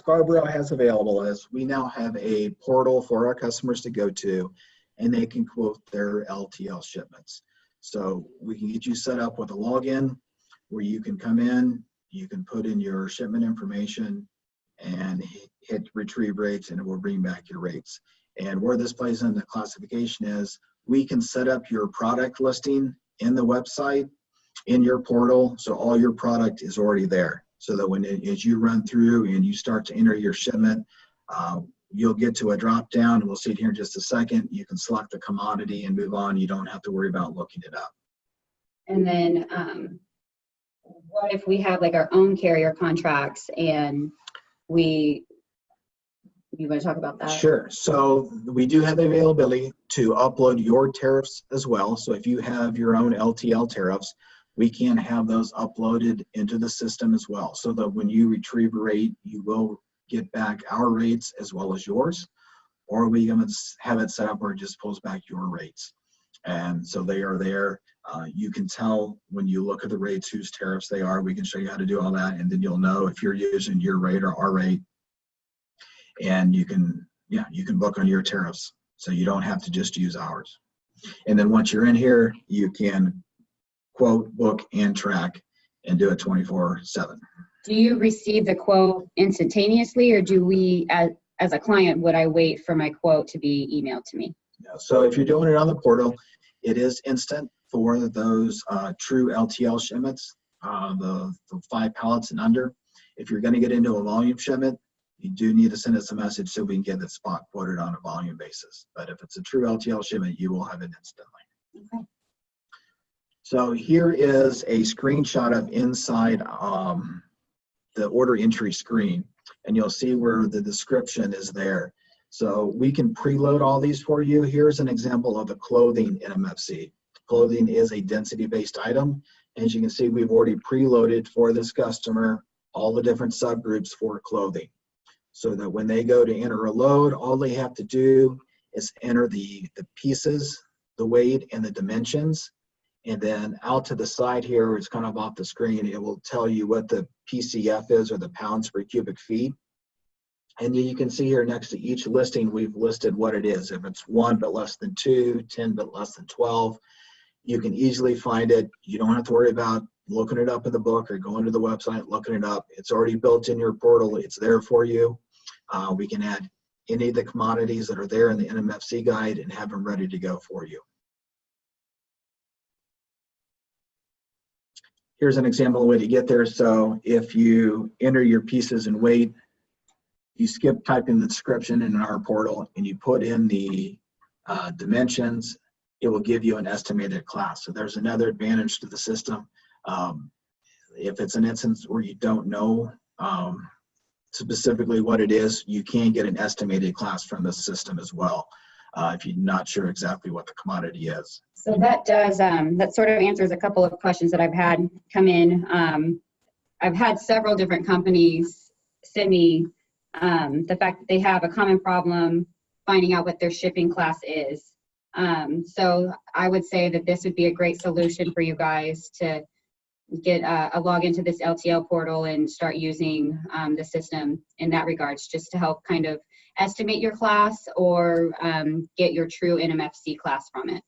Scarbrough has available is we now have a portal for our customers to go to, and they can quote their LTL shipments. So we can get you set up with a login where you can come in, you can put in your shipment information and hit retrieve rates, and it will bring back your rates. And where this plays in the classification is we can set up your product listing in the website, in your portal, so all your product is already there. So that as you run through and you start to enter your shipment, you'll get to a drop down, and we'll see it here in just a second. You can select the commodity and move on. You don't have to worry about looking it up. And then what if we have like our own carrier contracts and you want to talk about that? Sure. So we do have the availability to upload your tariffs as well. So if you have your own LTL tariffs, we can have those uploaded into the system as well, so that when you retrieve a rate, you will get back our rates as well as yours, or we can have it set up where it just pulls back your rates. And so they are there. You can tell when you look at the rates whose tariffs they are. We can show you how to do all that, and then you'll know if you're using your rate or our rate. And you can book on your tariffs, so you don't have to just use ours. And then once you're in here, you can quote, book, and track, and do it 24/7. Do you receive the quote instantaneously, or do we, as a client, would I wait for my quote to be emailed to me? No. So if you're doing it on the portal, it is instant for those true LTL shipments, the 5 pallets and under. If you're going to get into a volume shipment, you do need to send us a message so we can get the spot quoted on a volume basis. But if it's a true LTL shipment, you will have it instantly. Okay. So here is a screenshot of inside the order entry screen, and you'll see where the description is there. So we can preload all these for you. Here's an example of a clothing NMFC. Clothing is a density-based item. As you can see, we've already preloaded for this customer all the different subgroups for clothing, so that when they go to enter a load, all they have to do is enter the pieces, the weight, and the dimensions. And then out to the side here, it's kind of off the screen, it will tell you what the PCF is, or the pounds per cubic feet. And you can see here next to each listing, we've listed what it is. If it's 1 but less than 2, 10 but less than 12, you can easily find it. You don't have to worry about looking it up in the book or going to the website, looking it up. It's already built in your portal. It's there for you. We can add any of the commodities that are there in the NMFC guide and have them ready to go for you. Here's an example of the way to get there. So if you enter your pieces and weight, you skip typing the description in our portal and you put in the dimensions, it will give you an estimated class. So there's another advantage to the system. If it's an instance where you don't know specifically what it is, you can get an estimated class from the system as well, if you're not sure exactly what the commodity is. So that does, that sort of answers a couple of questions that I've had come in. I've had several different companies send me the fact that they have a common problem finding out what their shipping class is. So I would say that this would be a great solution for you guys to get a log into this LTL portal and start using the system in that regards, just to help kind of estimate your class or get your true NMFC class from it.